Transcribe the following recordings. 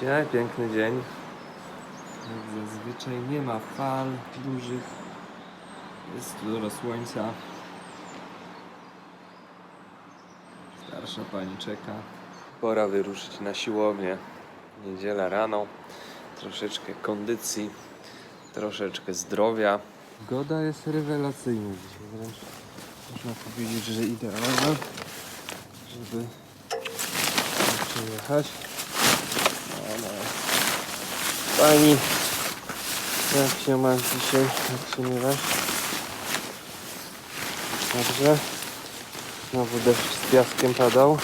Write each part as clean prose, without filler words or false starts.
Dzisiaj piękny dzień. Jak zazwyczaj nie ma fal dużych. Jest dużo słońca. Starsza pani czeka. Pora wyruszyć na siłownię. Niedziela rano. Troszeczkę kondycji, troszeczkę zdrowia. Pogoda jest rewelacyjna dzisiaj. Wręcz można powiedzieć, że idealna, żeby przyjechać. Pani, jak się masz dzisiaj? Jak się miewasz? Dobrze. Znowu deszcz z piaskiem padał.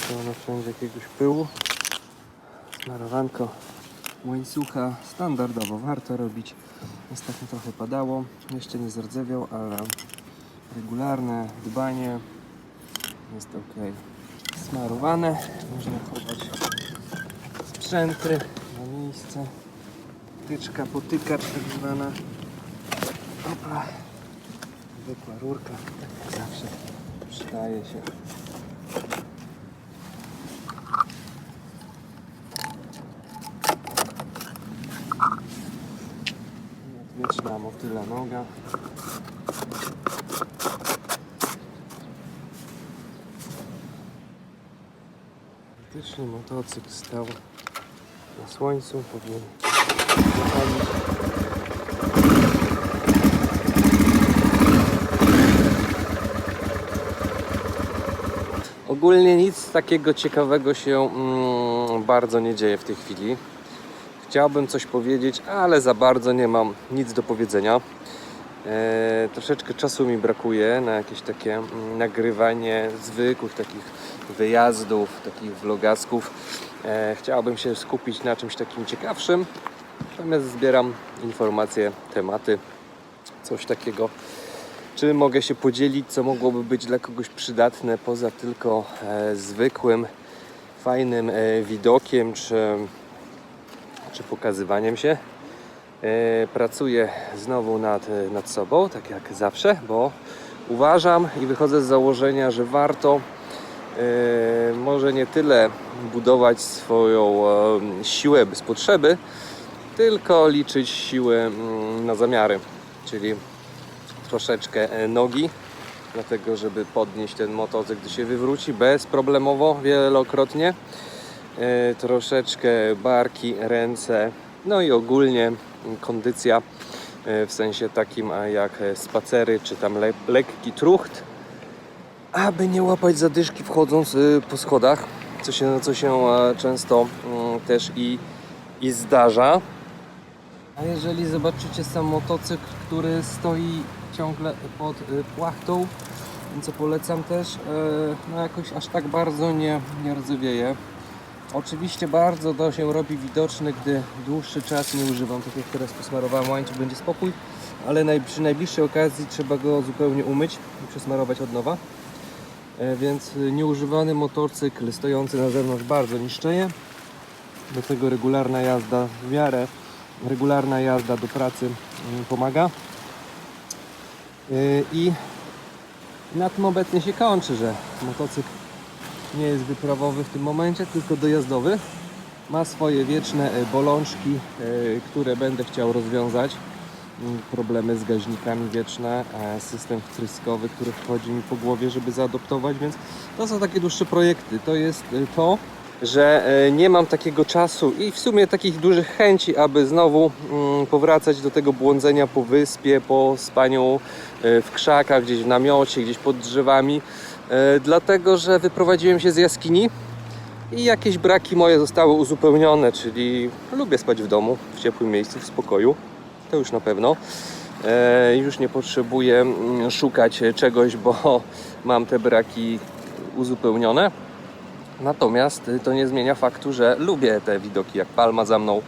Pełno wszędzie jakiegoś pyłu. Smarowanko łańcucha standardowo warto robić. Ostatnio trochę padało. Jeszcze nie zardzewiał, ale regularne dbanie jest ok. Smarowane. Można chować sprzęty na miejsce. Tyczka, potykacz tak zwana. Opla. Zwykła rurka, tak jak zawsze przydaje się. Wieczna motyla noga. Faktycznie motocykl stał na słońcu, powinien zapalić. Ogólnie nic takiego ciekawego się bardzo nie dzieje w tej chwili. Chciałbym coś powiedzieć, ale za bardzo nie mam nic do powiedzenia. Troszeczkę czasu mi brakuje na jakieś takie nagrywanie zwykłych takich wyjazdów, takich vlogasków. Chciałbym się skupić na czymś takim ciekawszym, natomiast zbieram informacje, tematy, coś takiego, czym mogę się podzielić, co mogłoby być dla kogoś przydatne poza tylko zwykłym, fajnym widokiem czy pokazywaniem się. Pracuję znowu nad sobą, tak jak zawsze, bo uważam i wychodzę z założenia, że warto może nie tyle budować swoją siłę bez potrzeby, tylko liczyć siłę na zamiary, czyli troszeczkę nogi, dlatego żeby podnieść ten motocykl, gdy się wywróci bezproblemowo, wielokrotnie, troszeczkę barki, ręce, no i ogólnie kondycja w sensie takim jak spacery czy tam lekki trucht, aby nie łapać zadyszki wchodząc po schodach, co się często też i zdarza. A jeżeli zobaczycie sam motocykl, który stoi ciągle pod płachtą, co polecam też, no jakoś aż tak bardzo nie rdzewieje. Oczywiście bardzo to się robi widoczne, gdy dłuższy czas nie używam, tak jak teraz posmarowałem łańcuch, będzie spokój, ale przy najbliższej okazji trzeba go zupełnie umyć i przesmarować od nowa. Więc nieużywany motocykl stojący na zewnątrz bardzo niszczeje. Do tego regularna jazda, w miarę regularna jazda do pracy pomaga. I na tym obecnie się kończy, że motocykl nie jest wyprawowy w tym momencie, tylko dojazdowy. Ma swoje wieczne bolączki, które będę chciał rozwiązać. Problemy z gaźnikami wieczne, system wtryskowy, który wchodzi mi po głowie, żeby zaadoptować, więc to są takie dłuższe projekty. To jest to, że nie mam takiego czasu i w sumie takich dużych chęci, aby znowu powracać do tego błądzenia po wyspie, po spaniu w krzakach, gdzieś w namiocie, gdzieś pod drzewami, dlatego że wyprowadziłem się z jaskini i jakieś braki moje zostały uzupełnione, czyli lubię spać w domu, w ciepłym miejscu, w spokoju, to już na pewno. Już nie potrzebuję szukać czegoś, bo mam te braki uzupełnione. Natomiast to nie zmienia faktu, że lubię te widoki jak palma za mną,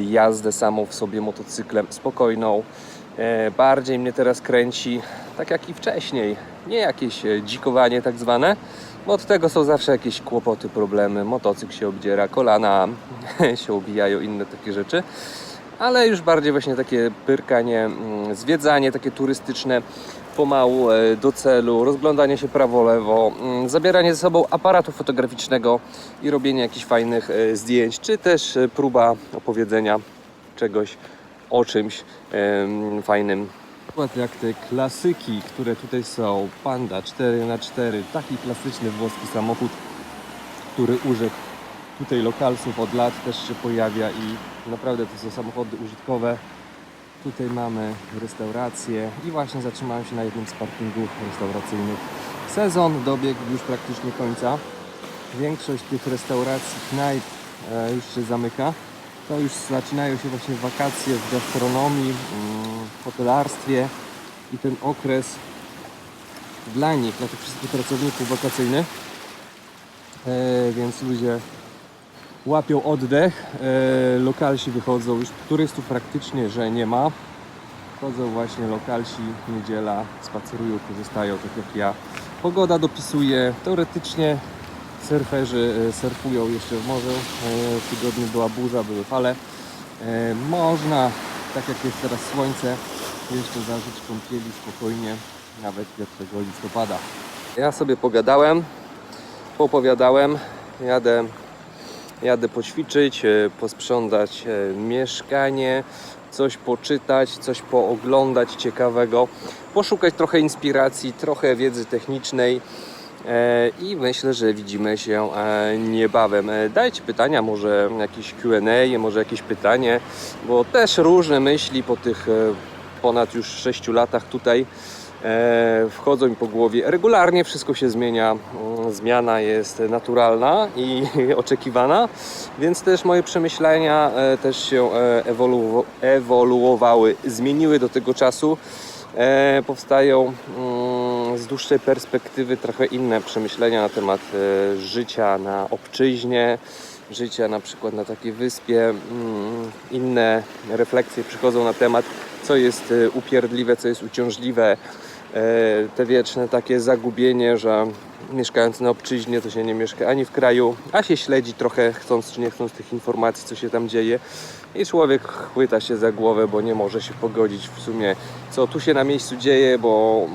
jazdę samą w sobie motocyklem spokojną. Bardziej mnie teraz kręci, tak jak i wcześniej, nie jakieś dzikowanie tak zwane, bo od tego są zawsze jakieś kłopoty, problemy, motocykl się obdziera, kolana się obijają, inne takie rzeczy. Ale już bardziej właśnie takie pyrkanie, zwiedzanie takie turystyczne, pomału do celu, rozglądanie się prawo-lewo, zabieranie ze sobą aparatu fotograficznego i robienie jakichś fajnych zdjęć, czy też próba opowiedzenia czegoś o czymś fajnym. Przykład jak te klasyki, które tutaj są, Panda 4x4, taki klasyczny włoski samochód, który urzekł tutaj lokalsów od lat, też się pojawia i naprawdę to są samochody użytkowe. Tutaj mamy restaurację i właśnie zatrzymałem się na jednym z parkingów restauracyjnych. Sezon dobiegł już praktycznie końca. Większość tych restauracji, knajp już się zamyka. To już zaczynają się właśnie wakacje w gastronomii, w hotelarstwie i ten okres dla nich, dla tych wszystkich pracowników wakacyjnych, więc ludzie łapią oddech, lokalsi wychodzą, już turystów praktycznie, że nie ma. Chodzą właśnie lokalsi, niedziela, spacerują, korzystają tak jak ja. Pogoda dopisuje, teoretycznie surferzy surfują jeszcze w morzu. W tygodniu była burza, były fale. Można, tak jak jest teraz słońce, jeszcze zażyć kąpieli spokojnie, nawet 5 listopada. Ja sobie pogadałem, poopowiadałem, jadę poćwiczyć, posprzątać mieszkanie, coś poczytać, coś pooglądać ciekawego, poszukać trochę inspiracji, trochę wiedzy technicznej i myślę, że widzimy się niebawem. Dajcie pytania, może jakieś Q&A, może jakieś pytanie, bo też różne myśli po tych ponad już 6 latach tutaj wchodzą mi po głowie. Regularnie wszystko się zmienia. Zmiana jest naturalna i oczekiwana, więc też moje przemyślenia też się ewoluowały, zmieniły do tego czasu. Powstają z dłuższej perspektywy trochę inne przemyślenia na temat życia na obczyźnie, życia na przykład na takiej wyspie. Inne refleksje przychodzą na temat, co jest upierdliwe, co jest uciążliwe. Te wieczne takie zagubienie, że mieszkając na obczyźnie to się nie mieszka ani w kraju, a się śledzi trochę, chcąc czy nie chcąc, tych informacji, co się tam dzieje i człowiek chwyta się za głowę, bo nie może się pogodzić w sumie, co tu się na miejscu dzieje, bo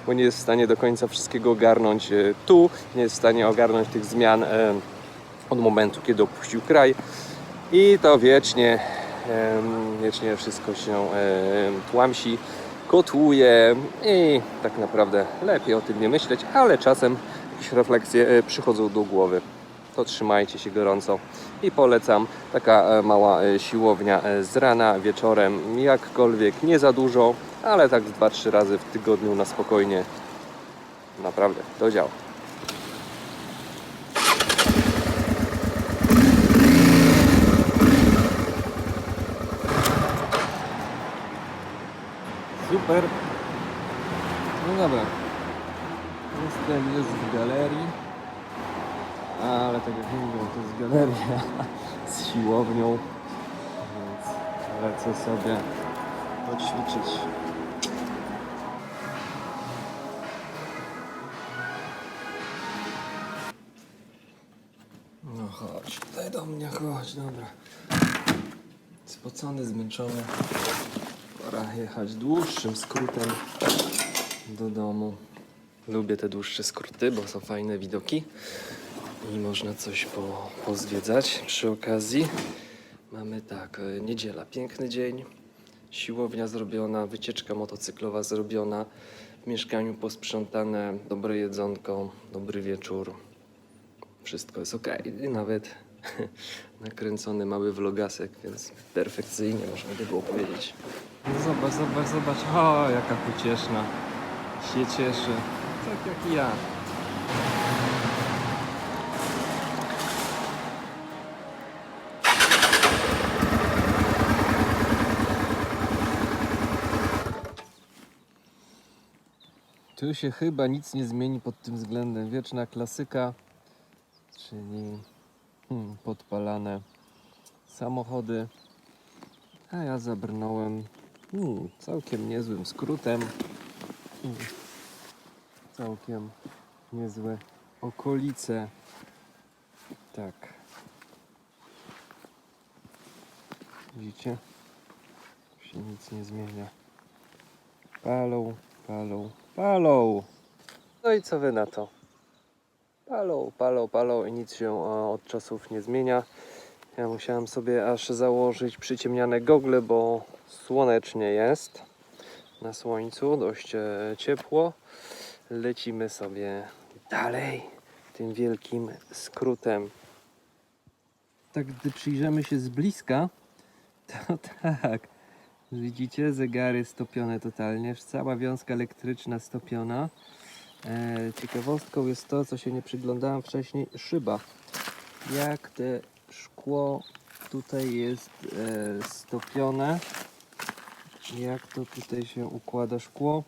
nie jest w stanie do końca wszystkiego ogarnąć tu, nie jest w stanie ogarnąć tych zmian od momentu, kiedy opuścił kraj i to wiecznie wszystko się tłamsi, kotłuje i tak naprawdę lepiej o tym nie myśleć, ale czasem jakieś refleksje przychodzą do głowy. To trzymajcie się gorąco i polecam. Taka mała siłownia z rana, wieczorem, jakkolwiek, nie za dużo, ale tak 2-3 razy w tygodniu na spokojnie. Naprawdę, to działa. Super. No dobra. Jestem już w galerii. Ale tak jak mówię, to jest galeria z siłownią. Więc lecę sobie poćwiczyć. No chodź, tutaj do mnie chodź, dobra. Spocony, zmęczony. Pora jechać dłuższym skrótem do domu. Lubię te dłuższe skróty, bo są fajne widoki i można coś pozwiedzać przy okazji. Mamy tak, niedziela, piękny dzień, siłownia zrobiona, wycieczka motocyklowa zrobiona, w mieszkaniu posprzątane, dobre jedzonko, dobry wieczór. Wszystko jest ok. I nawet nakręcony mały vlogasek, więc perfekcyjnie można by było powiedzieć. Zobacz. O, jaka pocieszna. Się cieszy. Tak jak i ja. Tu się chyba nic nie zmieni pod tym względem. Wieczna klasyka, czyli podpalane samochody. A ja zabrnąłem całkiem niezłym skrótem. Całkiem niezłe okolice. Tak. Widzicie? Tu się nic nie zmienia. Palą palą. No i co wy na to? Palą i nic się od czasów nie zmienia. Ja musiałem sobie aż założyć przyciemniane gogle, bo słonecznie jest. Na słońcu dość ciepło. Lecimy sobie dalej tym wielkim skrótem. Tak, gdy przyjrzymy się z bliska, to tak, widzicie, zegary stopione totalnie, cała wiązka elektryczna stopiona. Ciekawostką jest to, co się nie przyglądałem wcześniej, szyba. Jak te szkło tutaj jest stopione, jak to tutaj się układa szkło.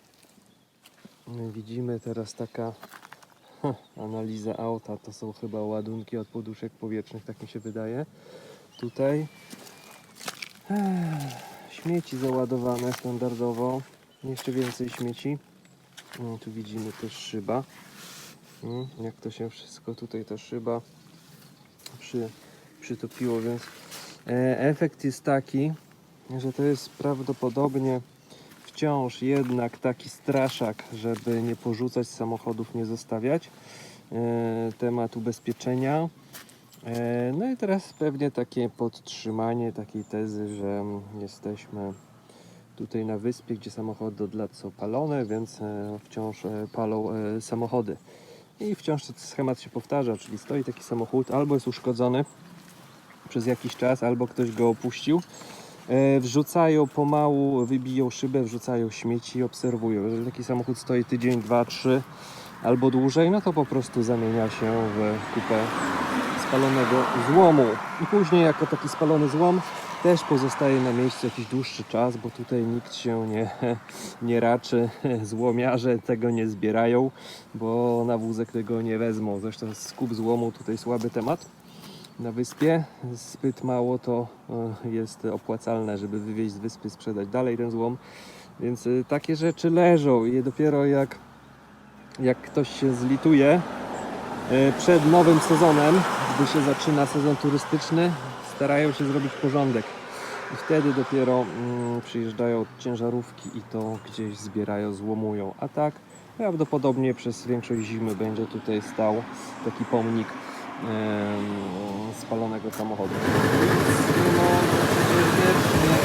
Widzimy teraz taka analiza auta, to są chyba ładunki od poduszek powietrznych, tak mi się wydaje. Tutaj śmieci załadowane standardowo, jeszcze więcej śmieci. Tu widzimy też szyba, jak to się wszystko tutaj, ta szyba przytopiło, więc efekt jest taki, że to jest prawdopodobnie wciąż jednak taki straszak, żeby nie porzucać samochodów, nie zostawiać. Temat ubezpieczenia. No i teraz pewnie takie podtrzymanie takiej tezy, że jesteśmy tutaj na wyspie, gdzie samochody od lat są palone, więc wciąż palą samochody. I wciąż ten schemat się powtarza, czyli stoi taki samochód, albo jest uszkodzony przez jakiś czas, albo ktoś go opuścił. Wrzucają pomału, wybiją szybę, wrzucają śmieci i obserwują. Jeżeli taki samochód stoi tydzień, 2, 3 albo dłużej, no to po prostu zamienia się w kupę spalonego złomu. I później jako taki spalony złom też pozostaje na miejscu jakiś dłuższy czas, bo tutaj nikt się nie raczy. Złomiarze tego nie zbierają, bo na wózek tego nie wezmą. Zresztą skup złomu tutaj słaby temat. Na wyspie zbyt mało to jest opłacalne, żeby wywieźć z wyspy, sprzedać dalej ten złom, więc takie rzeczy leżą i dopiero jak ktoś się zlituje przed nowym sezonem, gdy się zaczyna sezon turystyczny, starają się zrobić porządek i wtedy dopiero przyjeżdżają ciężarówki i to gdzieś zbierają, złomują, a tak prawdopodobnie przez większość zimy będzie tutaj stał taki pomnik spalonego samochodu. No, przecież wiecznie